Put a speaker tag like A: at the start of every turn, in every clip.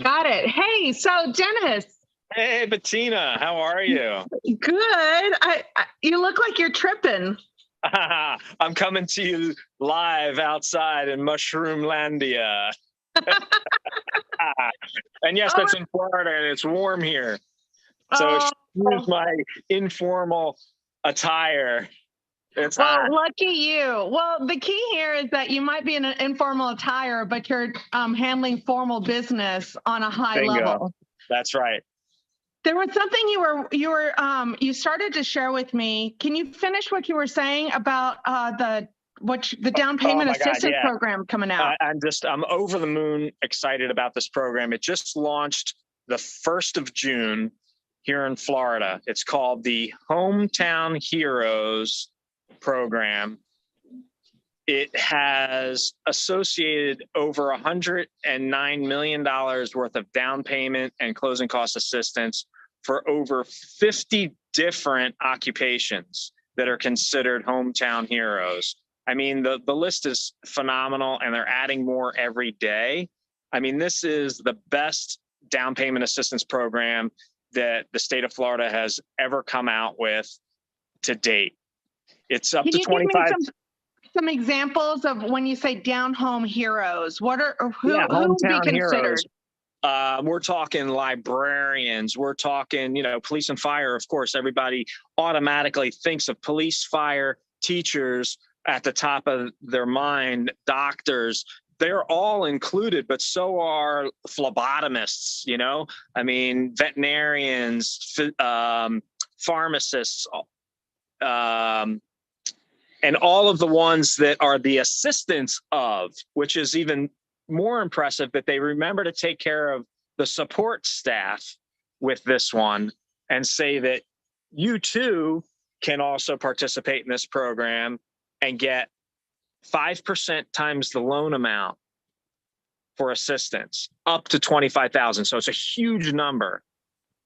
A: Got it. Hey, so Dennis,
B: Hey, Bettina, how are you?
A: good. You look like you're tripping.
B: I'm coming to you live outside in Mushroomlandia. And yes,
A: Oh,
B: that's in Florida and it's warm here. So
A: oh,
B: excuse my informal attire. It's
A: well,
B: hot.
A: lucky you. Well, the key here is that you might be in an informal attire, but you're handling formal business on a high
B: Bingo.
A: level.
B: That's right.
A: There was something you started to share with me. Can you finish what you were saying about the down
B: Oh
A: payment
B: my God,
A: assistance
B: yeah.
A: program coming out?
B: I'm over the moon excited about this program. It just launched the 1st of June here in Florida. It's called the Hometown Heroes program. It has associated over $109 million worth of down payment and closing cost assistance for over 50 different occupations that are considered hometown heroes. I mean, the list is phenomenal, and they're adding more every day. I mean, this is the best down payment assistance program that the state of Florida has ever come out with to date. It's up
A: Can
B: to
A: you give me
B: 25.
A: some examples of when you say down home heroes? What are
B: Yeah,
A: who would be
B: hometown
A: considered?
B: heroes. We're talking librarians. We're talking, police and fire. Of course, everybody automatically thinks of police, fire, teachers at the top of their mind, doctors. They're all included, but so are phlebotomists, I mean, veterinarians, pharmacists, and all of the ones that are the assistants of, which is even more impressive, that they remember to take care of the support staff with this one and say that you too can also participate in this program and get 5% times the loan amount for assistance up to 25,000. So it's a huge number.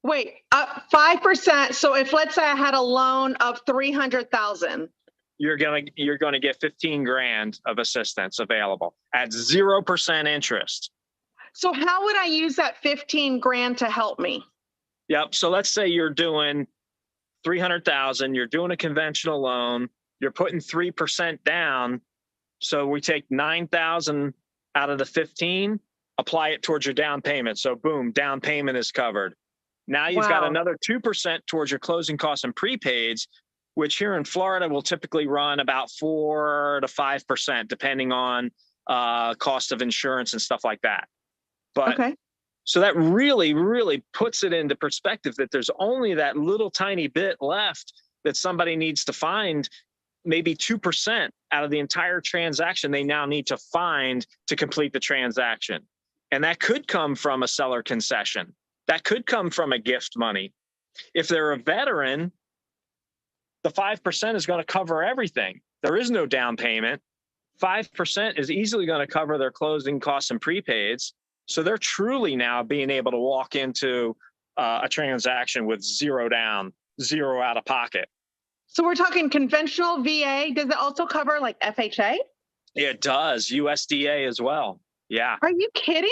A: Wait, 5%. So if, let's say, I had a loan of 300,000.
B: You're gonna get 15 grand of assistance available at 0% interest.
A: So how would I use that 15 grand to help me?
B: Yep. So let's say you're doing 300,000. You're doing a conventional loan. You're putting 3% down. So we take 9,000 out of the 15, apply it towards your down payment. So boom, down payment is covered. Now you've got another 2% towards your closing costs and prepaids, which here in Florida will typically run about 4 to 5%, depending on cost of insurance and stuff like that. But okay. So that really, really puts it into perspective that there's only that little tiny bit left that somebody needs to find, maybe 2% out of the entire transaction they now need to find to complete the transaction. And that could come from a seller concession. That could come from a gift money. If they're a veteran, the 5% is going to cover everything. There is no down payment. 5% is easily going to cover their closing costs and prepaids. So they're truly now being able to walk into a transaction with zero down, zero out of pocket.
A: So we're talking conventional VA. Does it also cover like FHA?
B: It does. USDA as well. Yeah.
A: Are you kidding?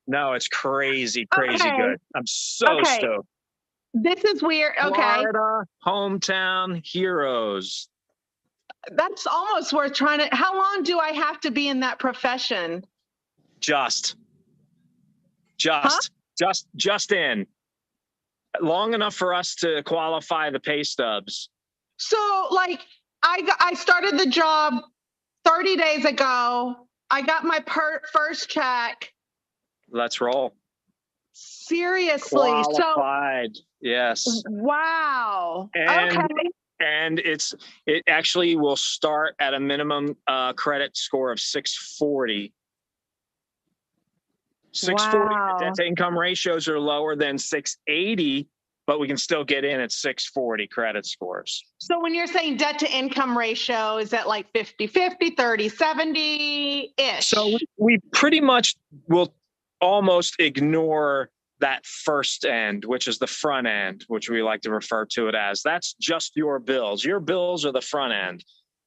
B: No, it's crazy good. I'm so stoked.
A: This is weird. Okay.
B: Florida hometown heroes.
A: That's almost worth trying to. How long do I have to be in that profession?
B: Just in. Long enough for us to qualify the pay stubs.
A: So like I started the job 30 days ago. I got my first check.
B: Let's roll.
A: Seriously.
B: Qualified. Yes.
A: Wow.
B: Okay. And it actually will start at a minimum credit score of 640. 640 debt to income ratios are lower than 680, but we can still get in at 640 credit scores.
A: So when you're saying debt to income ratio, is that like 50-50, 30-70-ish?
B: So we pretty much will almost ignore that first end, which is the front end, which we like to refer to it as. That's just your bills. Your bills are the front end.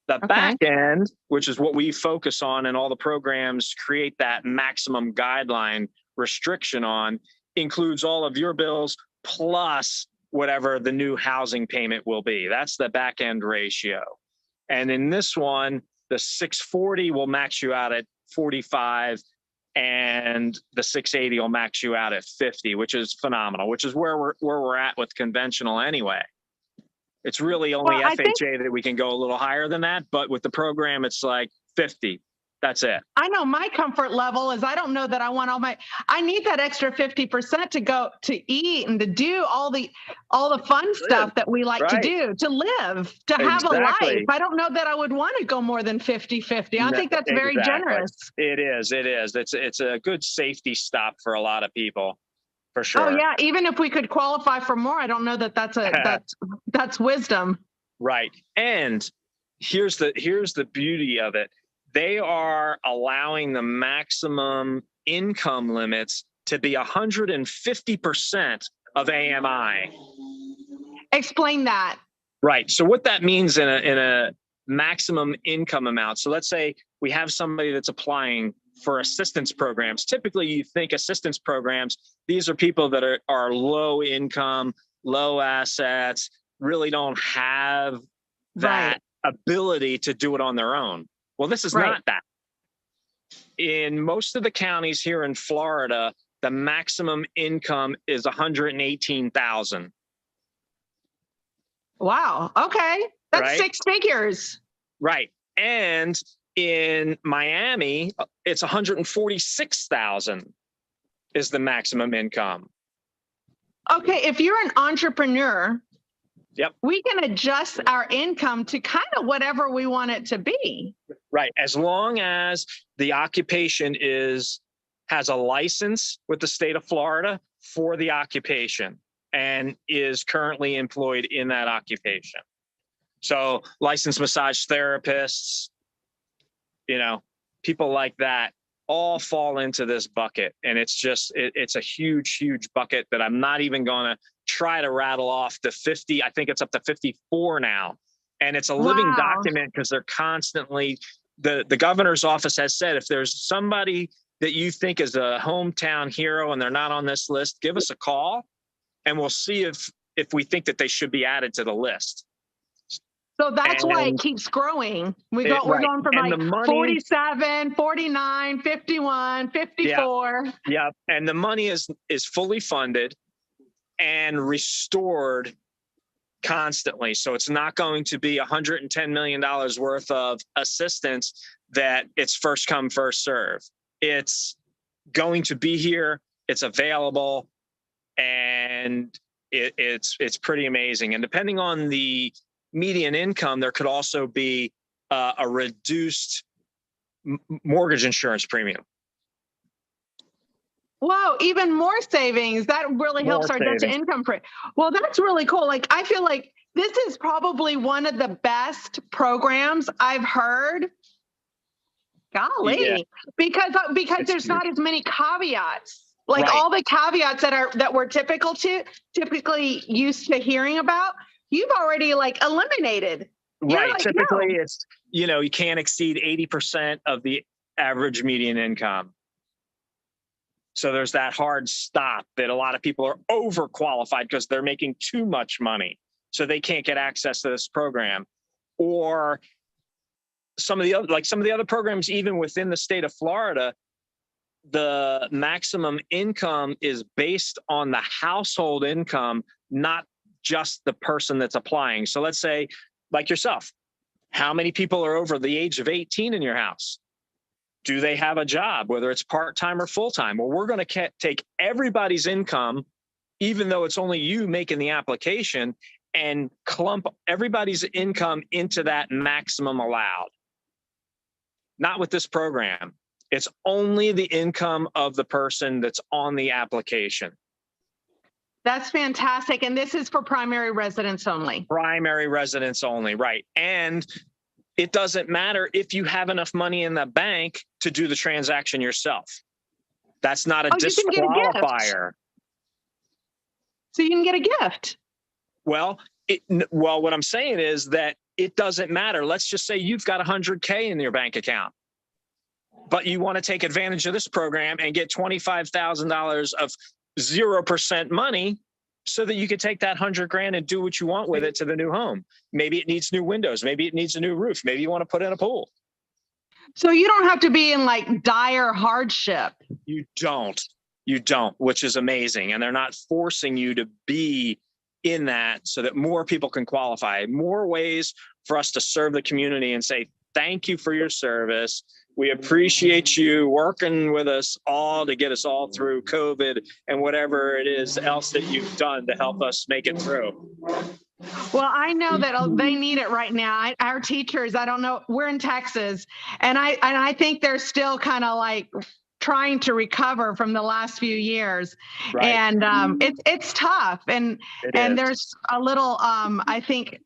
B: The back end, which is what we focus on, and all the programs create that maximum guideline restriction on includes all of your bills plus whatever the new housing payment will be. That's the back end ratio. And in this one, the 640 will max you out at 45 and the 680 will max you out at 50, which is phenomenal, which is where we're at with conventional anyway. It's really only FHA that we can go a little higher than that, but with the program, it's like 50. That's it.
A: I know my comfort level is I don't know that I want I need that extra 50% to go to eat and to do all the fun stuff that we like to do, to live, to have a life. I don't know that I would want to go more than 50-50. I think that's very generous.
B: It is. It's a good safety stop for a lot of people, for sure.
A: Oh yeah. Even if we could qualify for more, I don't know that that's wisdom.
B: Right. And here's the beauty of it. They are allowing the maximum income limits to be 150% of AMI.
A: Explain that.
B: Right. So what that means in a maximum income amount. So let's say we have somebody that's applying for assistance programs. Typically, you think assistance programs, these are people that are low income, low assets, really don't have that ability to do it on their own. Well, this is not that. In most of the counties here in Florida, the maximum income is $118,000.
A: Wow. Okay. That's 6 figures.
B: Right. And in Miami, it's $146,000 is the maximum income.
A: Okay. If you're an entrepreneur,
B: yep,
A: we can adjust our income to kind of whatever we want it to be.
B: Right. As long as the occupation has a license with the state of Florida for the occupation and is currently employed in that occupation. So licensed massage therapists, people like that all fall into this bucket. And it's a huge, huge bucket that I'm not even going to try to rattle off the 50. I think it's up to 54 now. And it's a living document because they're constantly, the governor's office has said, if there's somebody that you think is a hometown hero and they're not on this list, give us a call and we'll see if we think that they should be added to the list.
A: So that's why it keeps growing. We're going from like 47, 49, 51, 54.
B: Yeah. And the money is fully funded and restored constantly. So it's not going to be $110 million worth of assistance that it's first come, first serve. It's going to be here. It's available. And it's pretty amazing. And depending on the median income, there could also be a reduced mortgage insurance premium.
A: Wow, even more savings. That really helps our debt to income rate. Well, that's really cool. Like, I feel like this is probably one of the best programs I've heard. Golly, because there's not as many caveats. Like all the caveats that we're typically used to hearing about, you've already like eliminated.
B: Right. Typically it's, you can't exceed 80% of the average median income. So there's that hard stop that a lot of people are overqualified because they're making too much money. So they can't get access to this program. Or some of the other programs, even within the state of Florida, the maximum income is based on the household income, not just the person that's applying. So let's say, like yourself, how many people are over the age of 18 in your house? Do they have a job, whether it's part-time or full-time? Well, we're going to take everybody's income, even though it's only you making the application, and clump everybody's income into that maximum allowed. Not with this program. It's only the income of the person that's on the application.
A: That's fantastic. And this is for primary residents only.
B: Primary residents only, right. And it doesn't matter if you have enough money in the bank to do the transaction yourself. That's not a disqualifier.
A: So you can get a gift.
B: Well, what I'm saying is that it doesn't matter. Let's just say you've got $100K in your bank account. but you want to take advantage of this program and get $25,000 of 0% money so that you can take that 100 grand and do what you want with it to the new home. Maybe it needs new windows. Maybe it needs a new roof. Maybe you want to put in a pool.
A: So you don't have to be in like dire hardship.
B: You don't, which is amazing. And they're not forcing you to be in that so that more people can qualify. More ways for us to serve the community and say, thank you for your service. We appreciate you working with us all to get us all through COVID and whatever it is else that you've done to help us make it through.
A: Well, I know that they need it right now. Our teachers, I don't know, we're in Texas, and I think they're still kind of like trying to recover from the last few years. Right. And it's tough. And there's a little, I think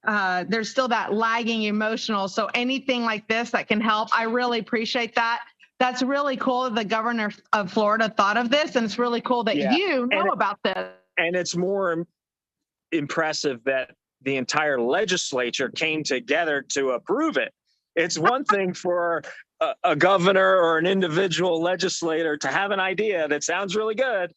A: there's still that lagging emotional. So anything like this that can help, I really appreciate that. That's really cool that the governor of Florida thought of this. And it's really cool that you know about this. And it's more impressive that the entire legislature came together to approve it. It's one thing for a governor or an individual legislator to have an idea that sounds really good,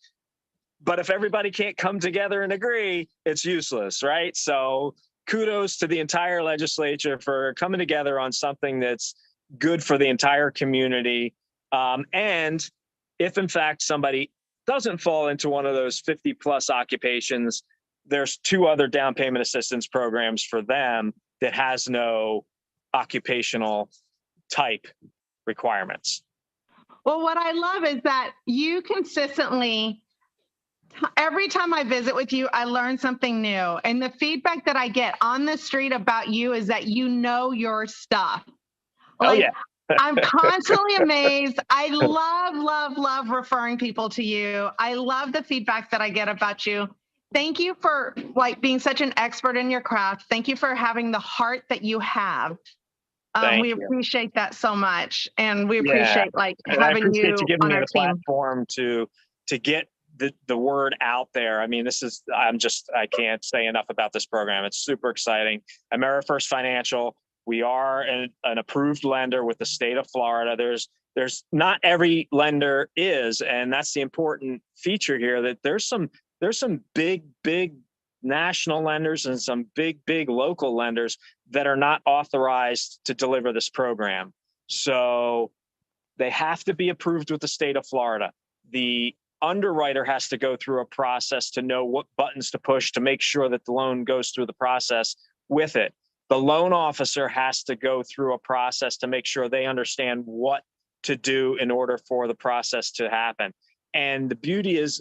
A: but if everybody can't come together and agree, it's useless, right? So kudos to the entire legislature for coming together on something that's good for the entire community. And if in fact somebody doesn't fall into one of those 50 plus occupations, there's 2 other down payment assistance programs for them that has no occupational type requirements. Well, what I love is that you consistently, every time I visit with you, I learn something new. And the feedback that I get on the street about you is that you know your stuff. Like, I'm constantly amazed. I love referring people to you. I love the feedback that I get about you. Thank you for like being such an expert in your craft. Thank you for having the heart that you have. We appreciate that so much, and we appreciate having you on our team. Platform to get the word out there. I mean, I can't say enough about this program. It's super exciting. Amerifirst Financial, we are an approved lender with the state of Florida. There's not every lender is, and that's the important feature here. That there's some big national lenders and some big local lenders that are not authorized to deliver this program. So they have to be approved with the state of Florida. The underwriter has to go through a process to know what buttons to push to make sure that the loan goes through the process with it. The loan officer has to go through a process to make sure they understand what to do in order for the process to happen. And the beauty is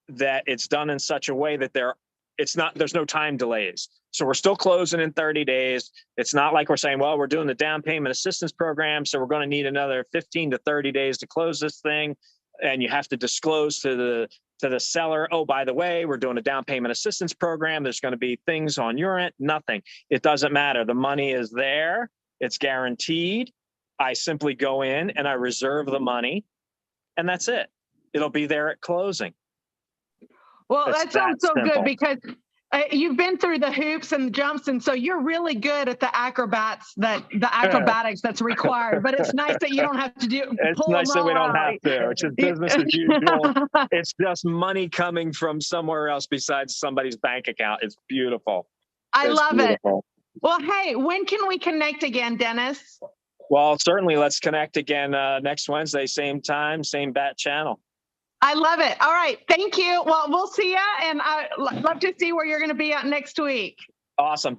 A: that it's done in such a way that there's no time delays. So we're still closing in 30 days. It's not like we're saying, well, we're doing the down payment assistance program, so we're going to need another 15 to 30 days to close this thing. And you have to disclose to the seller, oh, by the way, we're doing a down payment assistance program. There's going to be things on your end. Nothing. It doesn't matter. The money is there. It's guaranteed. I simply go in and I reserve the money, and that's it. It'll be there at closing. Well, that sounds so good because you've been through the hoops and the jumps, and so you're really good at the acrobatics that's required. But it's nice that you don't have to do. It's nice that we don't have to. It's just business as usual. It's just money coming from somewhere else besides somebody's bank account. It's beautiful. I love it. Well, hey, when can we connect again, Dennis? Well, certainly. Let's connect again next Wednesday, same time, same bat channel. I love it. All right. Thank you. Well, we'll see you. And I'd love to see where you're going to be at next week. Awesome.